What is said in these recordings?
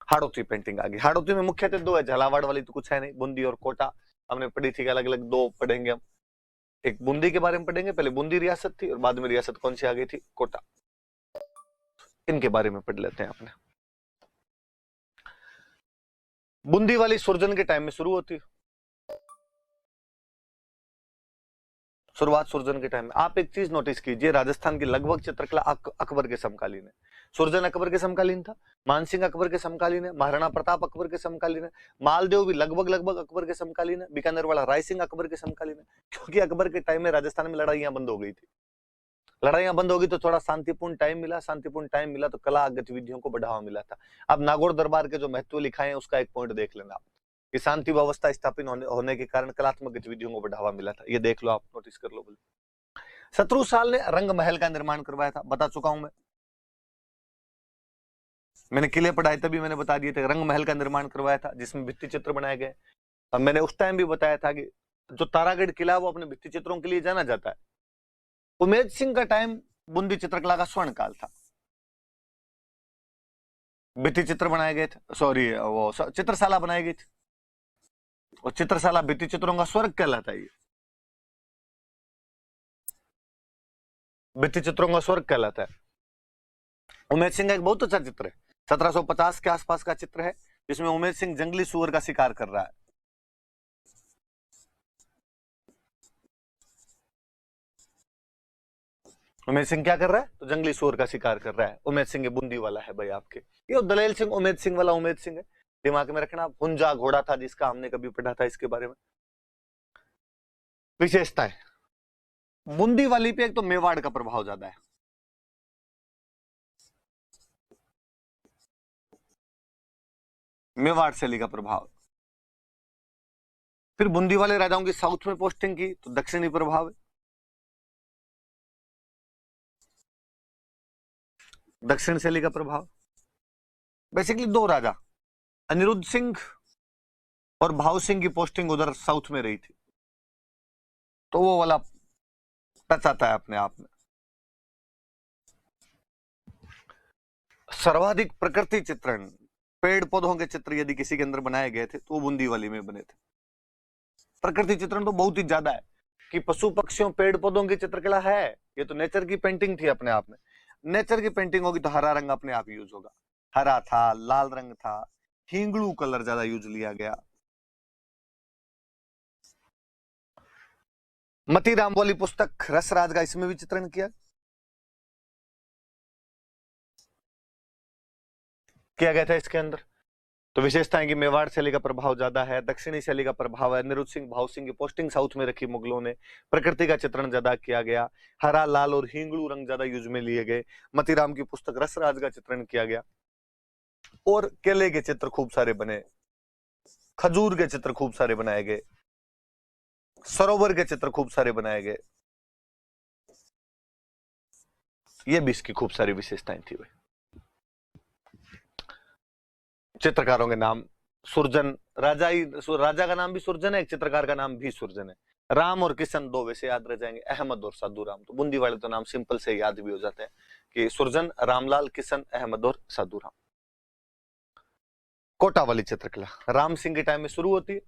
Hadoti painting आ गई। हाड़ौती में मुख्यतः दो है, झालावाड़ वाली तो कुछ है नहीं, बूंदी और कोटा हमने पढ़ी थी, अलग अलग दो पढ़ेंगे हम। एक बूंदी के बारे में पढ़ेंगे, पहले बूंदी रियासत थी और बाद में रियासत कौन सी आ गई थी, कोटा। इनके बारे में पढ़ लेते हैं आपने। बूंदी वाली सुरजन के टाइम में शुरू होती है, शुरुआत सुरजन के टाइम में। आप एक चीज नोटिस कीजिए, राजस्थान की लगभग चित्रकला अकबर के समकालीन है। सुरजन अकबर के समकालीन था, मानसिंह अकबर के समकालीन है, महाराणा प्रताप अकबर के समकालीन है, मालदेव भी लगभग लगभग अकबर के समकालीन है, बीकानेर वाला राय सिंह अकबर के समकालीन है। क्योंकि अकबर के टाइम में राजस्थान में लड़ाइयां बंद हो गई थी। लड़ाइयां बंद हो गई तो थोड़ा शांतिपूर्ण टाइम मिला, शांतिपूर्ण टाइम मिला तो कला गतिविधियों को बढ़ावा मिला था। अब नागौर दरबार के जो महत्व लिखाए हैं उसका एक पॉइंट देख लेना आप, कि शांति व्यवस्था स्थापित होने के कारण कलात्मक गतिविधियों को बढ़ावा मिला था। ये देख लो आप, नोटिस कर लो। शत्रु साल ने रंग महल का निर्माण करवाया था, बता चुका हूं मैंने किले पढ़ाए तभी मैंने बता दिए थे। रंग महल का निर्माण करवाया था जिसमें भित्ति चित्र बनाए गए। अब मैंने उस टाइम भी बताया था कि जो तारागढ़ किला वो अपने भित्ति चित्रों के लिए जाना जाता है। उमेद सिंह का टाइम बूंदी चित्रकला का स्वर्ण काल था, भित्ति चित्र बनाए गए थे, सॉरी वो चित्रशाला बनाई गई थी, और चित्रशाला भित्ति चित्रों का स्वर्ग कहलाता है। भित्ति चित्रों का स्वर्ग कहलाता है। उमेद सिंह का एक बहुत अच्छा चित्र है, 1750 के आसपास का चित्र है, जिसमें उमेद सिंह जंगली सुअर का शिकार कर रहा है। उमेद सिंह क्या कर रहा है, तो जंगली सुअर का शिकार कर रहा है। उमेद सिंह ये बूंदी वाला है भाई आपके। ये दलेल सिंह उमेद सिंह वाला उमेद सिंह है, दिमाग में रखना। हुंजा घोड़ा था जिसका हमने कभी पढ़ा था इसके बारे में। विशेषता है बूंदी वाली पे, एक तो मेवाड़ का प्रभाव ज्यादा है, मेवाड़ शैली का प्रभाव। फिर बूंदी वाले राजाओं की साउथ में पोस्टिंग की तो दक्षिणी प्रभाव है, दक्षिण शैली का प्रभाव। बेसिकली दो राजा अनिरुद्ध सिंह और भाव सिंह की पोस्टिंग उधर साउथ में रही थी, तो वो वाला टच आता है अपने आप में। सर्वाधिक प्रकृति चित्रण, पेड़ पौधों के चित्र यदि किसी के अंदर बनाए गए थे तो वो बूंदी वाली में बने थे। प्रकृति चित्रण तो बहुत ही ज्यादा है, कि पशु पक्षियों पेड़ पौधों की चित्रकला है, ये तो नेचर की पेंटिंग थी अपने आप में। नेचर की पेंटिंग होगी तो हरा रंग अपने आप यूज होगा, हरा था, लाल रंग था, हिंगलू कलर ज्यादा यूज लिया गया। मतीराम वाली पुस्तक रसराज का, इसमें भी चित्रण किया गया था इसके अंदर। तो विशेषता है कि मेवाड़ शैली का प्रभाव ज्यादा है, दक्षिणी शैली का प्रभाव है। अनिरुद्ध सिंह भाव सिंह की पोस्टिंग साउथ में रखी मुगलों ने, प्रकृति का चित्रण ज्यादा किया गया, हरा लाल और हिंगलू रंग ज्यादा यूज में लिए गए। मतीराम की पुस्तक रसराज का चित्रण किया गया, और केले के चित्र खूब सारे बने, खजूर के चित्र खूब सारे बनाए गए, सरोवर के चित्र खूब सारे बनाए गए। ये भी इसकी खूब सारी विशेषताएं थी भाई। चित्रकारों के नाम सुरजन, राजा का नाम भी सुरजन है, एक चित्रकार का नाम भी सुरजन है। राम और किशन दो वैसे याद रह जाएंगे, अहमद और साधु राम। तो बूंदी वाले तो नाम सिंपल से याद भी हो जाते हैं कि सुरजन, रामलाल, किशन, अहमद और साधु राम। कोटा वाली चित्रकला राम सिंह के टाइम में शुरू होती है।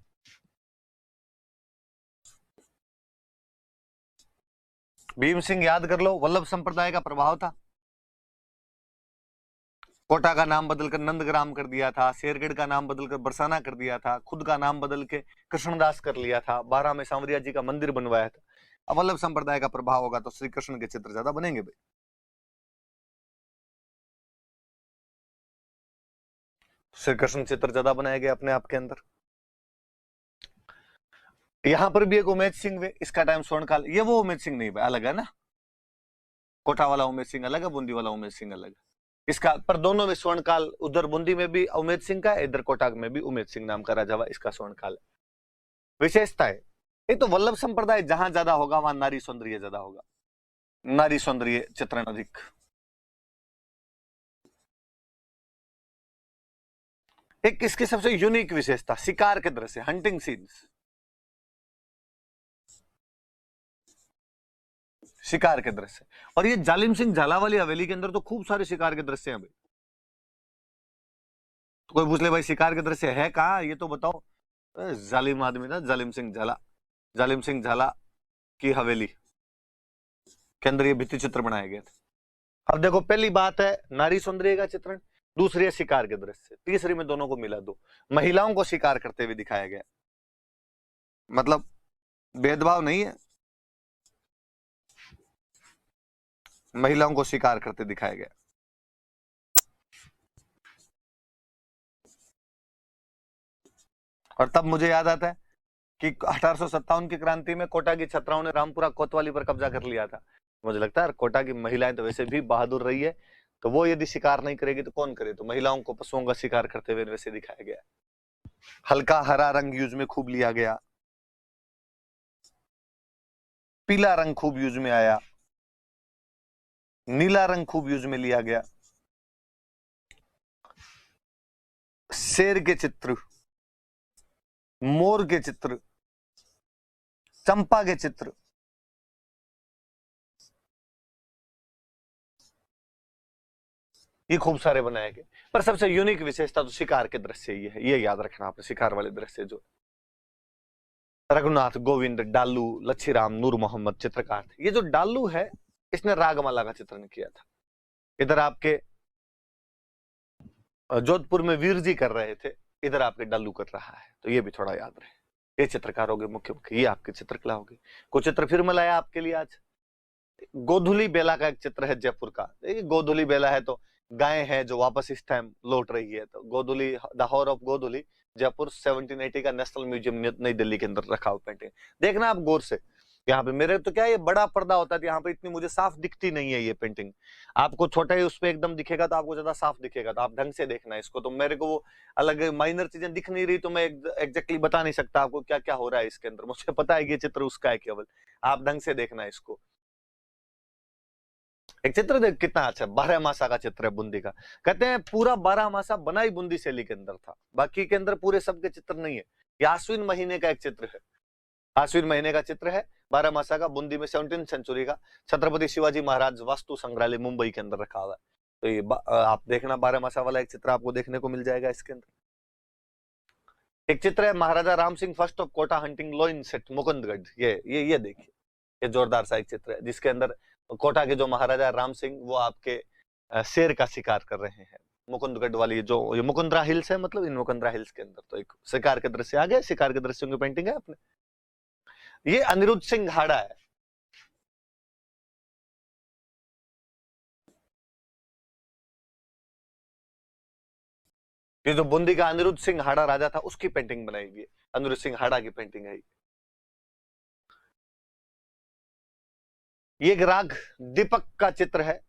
भीम सिंह याद कर लो, वल्लभ संप्रदाय का प्रभाव था। कोटा का नाम बदलकर नंदग्राम कर दिया था, शेरगढ़ का नाम बदलकर बरसाना कर दिया था, खुद का नाम बदल के कृष्णदास कर लिया था, 12 में सांवरिया जी का मंदिर बनवाया था। अब वल्लभ संप्रदाय का प्रभाव होगा तो श्री कृष्ण के चित्र ज्यादा बनेंगे भाई। श्री कृष्ण चित्र ज्यादा बनाए गए अपने आप के अंदर। यहां पर भी एक उमेद सिंह है, इसका टाइम स्वर्णकाल। ये वो उमेद सिंह नहीं भाई, अलग है ना, कोटा वाला उमेद सिंह अलग है, बूंदी वाला उमेद सिंह अलग है। इसका पर दोनों में स्वर्ण काल, उधर बूंदी में भी उमेद सिंह का, इधर कोटाक में भी उमेद सिंह नाम का राजा हुआ, इसका स्वर्ण काल है। विशेषता है एक तो वल्लभ संप्रदाय जहां ज्यादा होगा वहां नारी सौंदर्य ज्यादा होगा, नारी सौंदर्य चित्रण अधिक। एक इसकी सबसे यूनिक विशेषता शिकार के दृश्य, हंटिंग सीन्स, शिकार के दृश्य। और ये जालिम सिंह झालावाली हवेली के अंदर तो खूब सारे शिकार के दृश्य हैं भाई। तो कोई पूछ ले भाई शिकार के दृश्य है कहाँ, ये तो बताओ। जालिम आदमी था जालिम सिंह झाला, जालिम सिंह झाला की हवेली के अंदर ये भित्ति चित्र बनाए गए थे। अब देखो पहली बात है नारी सौंदर्य का चित्रण, दूसरी है शिकार के दृश्य, तीसरी में दोनों को मिला दो, महिलाओं को शिकार करते हुए दिखाया गया, मतलब भेदभाव नहीं है, महिलाओं को शिकार करते दिखाया गया। और तब मुझे याद आता है कि 1857 की क्रांति में कोटा की छत्राओं ने रामपुरा कोतवाली पर कब्जा कर लिया था। मुझे लगता है कोटा की महिलाएं तो वैसे भी बहादुर रही है, तो वो यदि शिकार नहीं करेगी तो कौन करे, तो महिलाओं को पशुओं का शिकार करते हुए वैसे दिखाया गया। हल्का हरा रंग यूज में खूब लिया गया, पीला रंग खूब यूज में आया, नीला रंग खूब यूज में लिया गया। शेर के चित्र, मोर के चित्र, चंपा के चित्र, ये खूब सारे बनाए गए, पर सबसे यूनिक विशेषता तो शिकार के दृश्य ही है, ये याद रखना आपने। शिकार वाले दृश्य जो रघुनाथ, गोविंद, डालू, लच्छीराम, नूर मोहम्मद चित्रकार थे। ये जो डालू है इसने रागमाला का चित्रण किया था। इधर आपके जोधपुर में वीर जी कर रहे थे, इधर आपके डालू कर रहा है, तो ये भी थोड़ा याद रहे। ये चित्रकार हो गए मुख्य मुख्य, ये आपकी चित्रकला होगी। कुछ चित्र फिर मैं लाया आपके लिए आज। गोधुली बेला का एक चित्र है जयपुर का। देखिए गोधुली बेला है तो गाय है जो वापस इस टाइम लौट रही है, तो गोधुली, द हॉर ऑफ गोधुली, जयपुर 1780 का नेशनल म्यूजियम नई दिल्ली के अंदर रखा हुआ पेंटिंग। देखना आप गौर से, यहाँ पे मेरे तो क्या ये बड़ा पर्दा होता है, यहाँ पे इतनी मुझे साफ दिखती नहीं है ये पेंटिंग। आपको छोटा ही उस पे एकदम दिखेगा तो आपको ज्यादा साफ दिखेगा, तो आप ढंग से देखना इसको। तो मेरे को वो अलग माइनर चीजें दिख नहीं रही, तो मैं एग्जैक्टली बता नहीं सकता आपको क्या क्या हो रहा है इसके अंदर। मुझे पता है कि ये चित्र उसका है केवल, आप ढंग से देखना इसको। एक चित्र देख कितना अच्छा, 12 का चित्र है बूंदी का। कहते हैं पूरा 12 बना ही बूंदी शैली के अंदर था, बाकी के अंदर पूरे सबके चित्र नहीं है। ये आश्विन महीने का एक चित्र है, आश्विन महीने का चित्र है 12 का, बूंदी में 17वीं सेंचुरी का छत्रपति शिवाजी महाराज वास्तु संग्रहालय मुंबई के अंदर रखा हुआ है। तो ये आप देखना 12 वाला एक चित्र आपको देखने को मिल जाएगा इसके अंदर। एक चित्र है Maharaja Ram Singh first of Kota hunting lion set Mukundgarh, ये देखिए, ये जोरदार सा एक चित्र है जिसके अंदर कोटा के जो महाराजा राम सिंह वो आपके शेर का शिकार कर रहे हैं। मुकुंदगढ़ वाली जो ये मुकुंदरा हिल्स है, मतलब इन मुकुंदरा हिल्स के अंदर तो एक शिकार के दृश्य आ गए, शिकार के दृश्यों की पेंटिंग है अपने। ये अनिरुद्ध सिंह हाड़ा है, ये जो बूंदी का अनिरुद्ध सिंह हाड़ा राजा था उसकी पेंटिंग बनाई हुई है, अनिरुद्ध सिंह हाड़ा की पेंटिंग है। ये एक राग दीपक का चित्र है,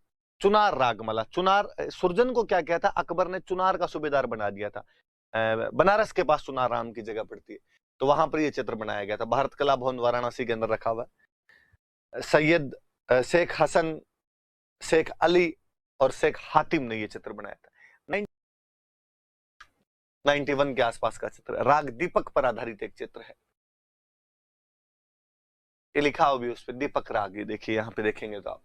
चुनार रागमाला। चुनार, सुरजन को क्या किया था अकबर ने, चुनार का सूबेदार बना दिया था। बनारस के पास चुनार राम की जगह पड़ती है, तो वहां पर यह चित्र बनाया गया था। भारत कला भवन वाराणसी के अंदर रखा हुआ है। सैयद शेख हसन, शेख अली और शेख हातिम ने यह चित्र बनाया था। 91 के आसपास का चित्र, राग दीपक पर आधारित एक चित्र है। ये लिखा हो भी उस पर दीपक राग, ये देखिए यहाँ पे देखेंगे तो आप।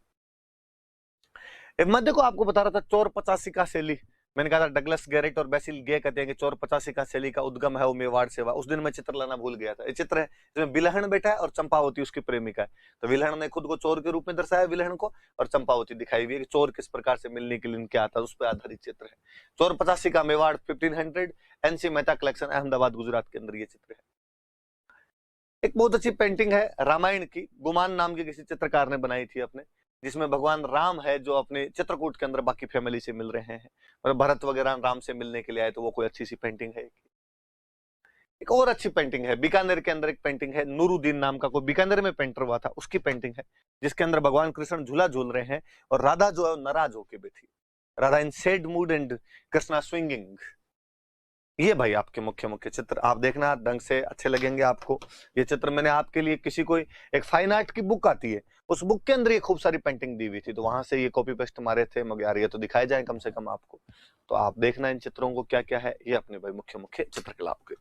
मैं देखो आपको बता रहा था चोर 85 का शैली, मैंने कहा था डगलस गैरेट और बेसिल गे कहते हैं कि चोर 85 का शैली का उद्गम है वो मेवाड़ से हुआ। उस दिन मैं चित्र लाना भूल गया था। ये चित्र है जिसमें बिलहन बैठा है और चंपावती उसकी प्रेमिका है। तो विलहन ने खुद को चोर के रूप में दर्शाया विलहन को, और चंपावती दिखाई हुई है कि चोर किस प्रकार से मिलने के लिए क्या आता है, उस पर आधारित चित्र है। चोर 85 का मेवाड़ 1500 एनसी मेहता कलेक्शन अहमदाबाद गुजरात के अंदर ये चित्र है। एक बहुत अच्छी पेंटिंग है रामायण की, गुमान नाम के किसी चित्रकार ने बनाई थी अपने, जिसमें भगवान राम है जो अपने चित्रकूट के अंदर बाकी फैमिली से मिल रहे हैं, और भरत वगैरह राम से मिलने के लिए आए, तो वो कोई अच्छी सी पेंटिंग है। एक और अच्छी पेंटिंग है बीकानेर के अंदर, एक पेंटिंग है नूरुद्दीन नाम का, कोई बीकानेर में पेंटर हुआ था, उसकी पेंटिंग है जिसके अंदर भगवान कृष्ण झूला झूल रहे हैं और राधा जो है नाराज होके बैठी, Radha in sad mood and Krishna swinging. ये भाई आपके मुख्य मुख्य चित्र, आप देखना ढंग से, अच्छे लगेंगे आपको। ये चित्र मैंने आपके लिए किसी कोई एक फाइन आर्ट की बुक आती है, उस बुक के अंदर ये खूब सारी पेंटिंग दी हुई थी, तो वहां से ये कॉपी पेस्ट मारे थे। मगर यार ये तो दिखाए जाए कम से कम आपको, तो आप देखना इन चित्रों को क्या क्या है। ये अपने भाई मुख्य मुख्य चित्रकला आपके